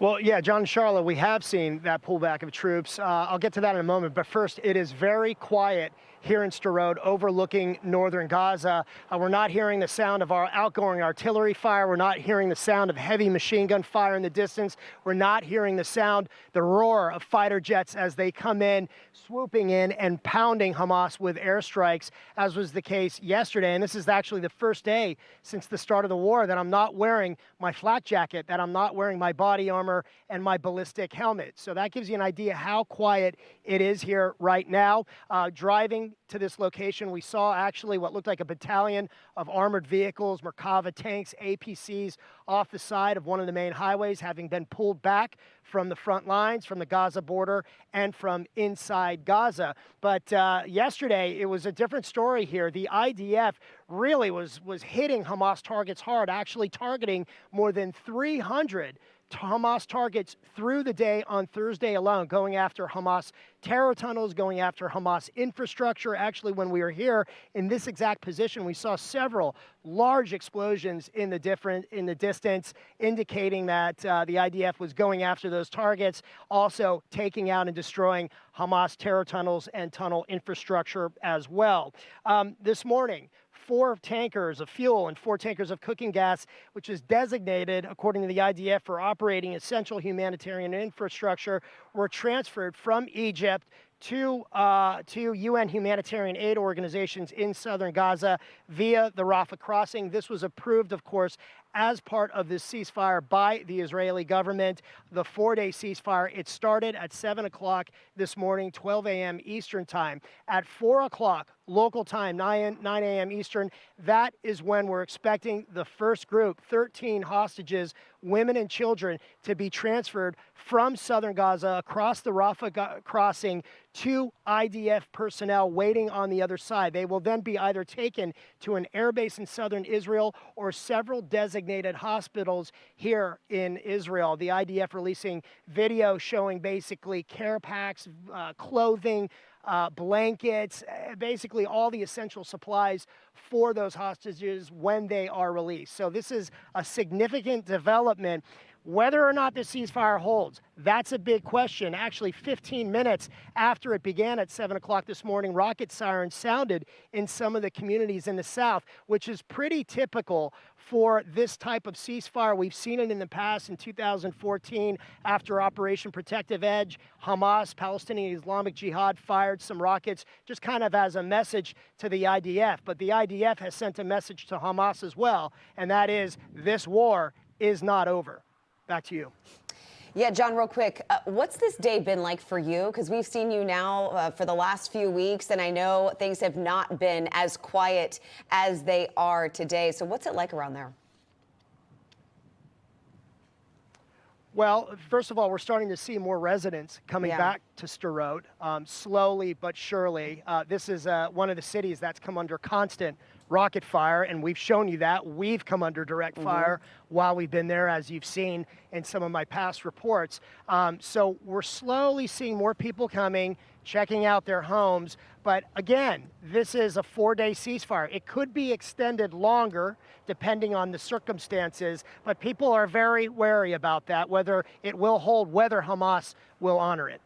Well, yeah, John and Charlotte, we have seen that pullback of troops. I'll get to that in a moment, but first, it is very quiet here in Sderot, overlooking northern Gaza. We're not hearing the sound of our outgoing artillery fire. We're not hearing the sound of heavy machine gun fire in the distance. We're not hearing the roar of fighter jets as they come in, swooping in and pounding Hamas with airstrikes, as was the case yesterday. And this is actually the first day since the start of the war that I'm not wearing my flak jacket, that I'm not wearing my body armor and my ballistic helmet. So that gives you an idea how quiet it is here right now. Driving to this location, we saw actually what looked like a battalion of armored vehicles, Merkava tanks, APCs off the side of one of the main highways, having been pulled back from the front lines, from the Gaza border, and from inside Gaza. But yesterday, it was a different story here. The IDF really was hitting Hamas targets hard, actually targeting more than 300 Hamas targets through the day on Thursday alone, going after Hamas terror tunnels, going after Hamas infrastructure. Actually, when we were here in this exact position, we saw several large explosions in the distance, indicating that the IDF was going after those targets, also taking out and destroying Hamas terror tunnels and tunnel infrastructure as well. This morning, 4 tankers of fuel and 4 tankers of cooking gas, which is designated, according to the IDF, for operating essential humanitarian infrastructure, were transferred from Egypt to UN humanitarian aid organizations in southern Gaza via the Rafah crossing. This was approved, of course, as part of this ceasefire by the Israeli government, the 4-day ceasefire. It started at 7 o'clock this morning, 12 a.m. Eastern time. At 4 o'clock local time, 9 a.m. Eastern, that is when we're expecting the first group, 13 hostages, women and children, to be transferred from southern Gaza across the Rafah crossing to IDF personnel waiting on the other side. They will then be either taken to an airbase in southern Israel or several designated hospitals here in Israel. The IDF releasing video showing basically care packs, clothing, blankets, basically all the essential supplies for those hostages when they are released. So this is a significant development. Whether or not the ceasefire holds, that's a big question. Actually, 15 minutes after it began at 7 o'clock this morning, rocket sirens sounded in some of the communities in the south, which is pretty typical for this type of ceasefire. We've seen it in the past in 2014 after Operation Protective Edge. Hamas, Palestinian Islamic Jihad, fired some rockets just kind of as a message to the IDF. But the IDF has sent a message to Hamas as well, and that is this war is not over. Back to you. Yeah, John, real quick, what's this day been like for you? Because we've seen you now for the last few weeks, and I know things have not been as quiet as they are today. So what's it like around there? Well, first of all, we're starting to see more residents coming back to Sderot, slowly but surely. This is one of the cities that's come under constant rocket fire, and we've shown you that. We've come under direct fire while we've been there, as you've seen in some of my past reports. So we're slowly seeing more people coming, checking out their homes. But again, this is a 4-day ceasefire. It could be extended longer depending on the circumstances, but people are very wary about that, whether it will hold, whether Hamas will honor it.